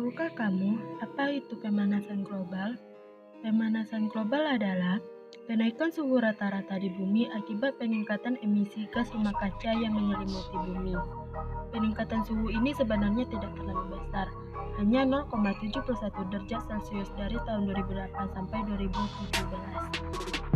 Tahukah kamu apa itu pemanasan global? Pemanasan global adalah kenaikan suhu rata-rata di bumi akibat peningkatan emisi gas rumah kaca yang menyelimuti bumi. Peningkatan suhu ini sebenarnya tidak terlalu besar, hanya 0,71 derajat Celcius dari tahun 2008 sampai 2017.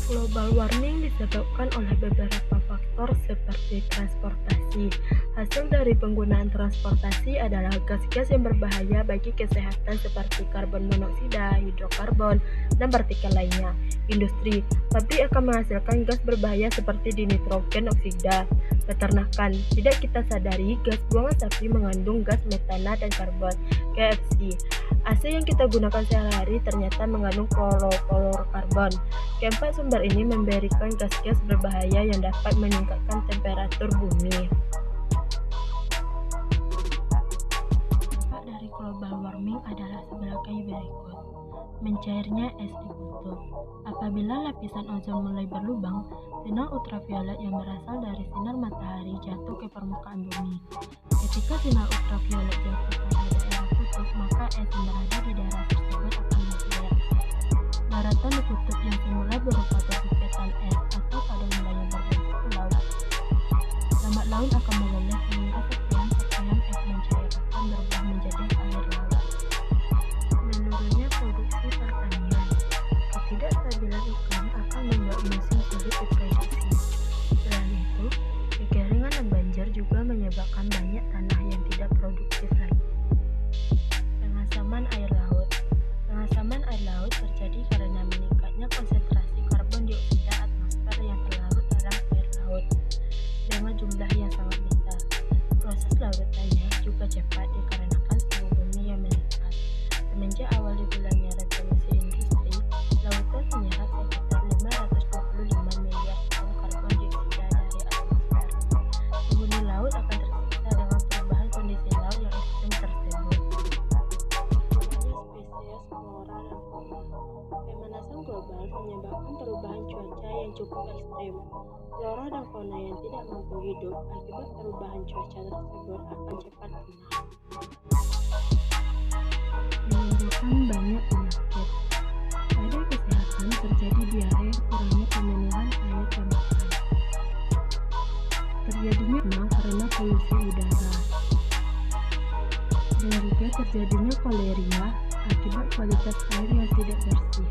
Global warming disebabkan oleh beberapa faktor seperti transportasi. Hasil dari penggunaan transportasi adalah gas-gas yang berbahaya bagi kesehatan seperti karbon monoksida, hidrokarbon, dan partikel lainnya. Industri, pabrik akan menghasilkan gas berbahaya seperti dinitrogen oksida. Peternakan, tidak kita sadari gas buangan sapi mengandung gas metana dan karbon. KFC, AC yang kita gunakan sehari-hari ternyata mengandung klorofluorokarbon. Keempat sumber ini memberikan gas-gas berbahaya yang dapat meningkatkan temperatur bumi. Dampak dari global warming adalah sebagai berikut. Mencairnya es di kutub. Apabila lapisan ozon mulai berlubang, sinar ultraviolet yang berasal dari sinar matahari jatuh ke permukaan bumi. Ketika sinar ultraviolet jatuh pada daerah kutub, maka es yang berada di daerah tersebut akan menghilang. Daratan di kutub yang semula berupa bebatuan es atau pada mulanya berbentuk pulau. Lambat laun akan meleleh sehingga sekian es mencair akan berubah menjadi air laut. Menurunnya produksi pertanian. Ketidakstabilan iklim akan membuat musim sulit diprediksi. Selain itu, kekeringan dan banjir juga menyebabkan banyak tanah yang tidak produktif lagi. Pengasaman air laut. Pengasaman air laut terjadi karena meningkatnya konsentrasi karbon dioksida atmosfer yang terlarut dalam air laut dengan jumlah yang sangat besar. Proses larutannya juga cepat dikarenakan suhu bumi yang meningkat. Semenjak awal dimulainya revolusi industri, lautan menyerap sekitar 525 miliar ton karbon dioksida dari atmosfer. Penghuni laut akan tersiksa dengan perubahan kondisi laut yang ekstrem tersebut. Spesies flora dan fauna. Pemanasan global menyebabkan perubahan cuaca yang cukup ekstrem. Flora dan fauna yang tidak mampu hidup akibat perubahan cuaca tersebut akan cepat punah. Menimbulkan banyak penyakit. Pada kesehatan terjadi diare, kurangnya pemenuhan air dan makan. Terjadinya demam karena polusi udara. Dan juga terjadinya koleria akibat kualitas air yang tidak bersih.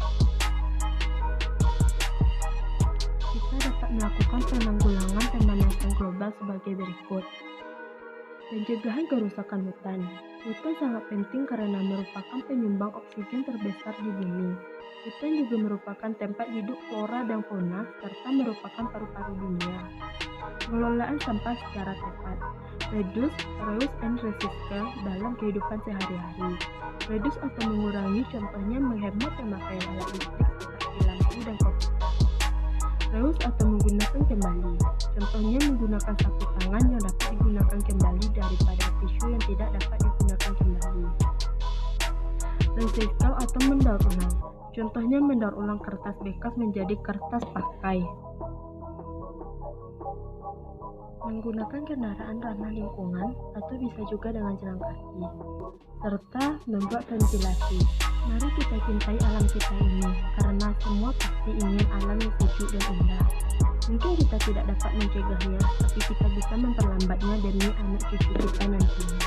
Kita dapat melakukan penanggulangan pemanasan global sebagai berikut. Pencegahan kerusakan hutan. Hutan sangat penting karena merupakan penyumbang oksigen terbesar di bumi. Hutan juga merupakan tempat hidup flora dan fauna serta merupakan paru-paru dunia. Pengelolaan sampah secara tepat. Reduce, reuse, and recycle dalam kehidupan sehari-hari. Reduce atau mengurangi contohnya menghemat pemakaian alat listrik seperti lampu dan komputer. Reuse atau menggunakan kembali. Contohnya menggunakan sapu tangan yang dapat digunakan kembali daripada tisu yang tidak dapat digunakan kembali. Recycle atau mendaur ulang. Contohnya mendaur ulang kertas bekas menjadi kertas pakai. Menggunakan kendaraan ramah lingkungan atau bisa juga dengan jalan kaki, serta membuat ventilasi. Mari kita cintai alam kita ini, karena semua pasti ingin alam yang sejuk dan indah. Mungkin kita tidak dapat mencegahnya, tapi kita bisa memperlambatnya demi anak cucu kita nantinya.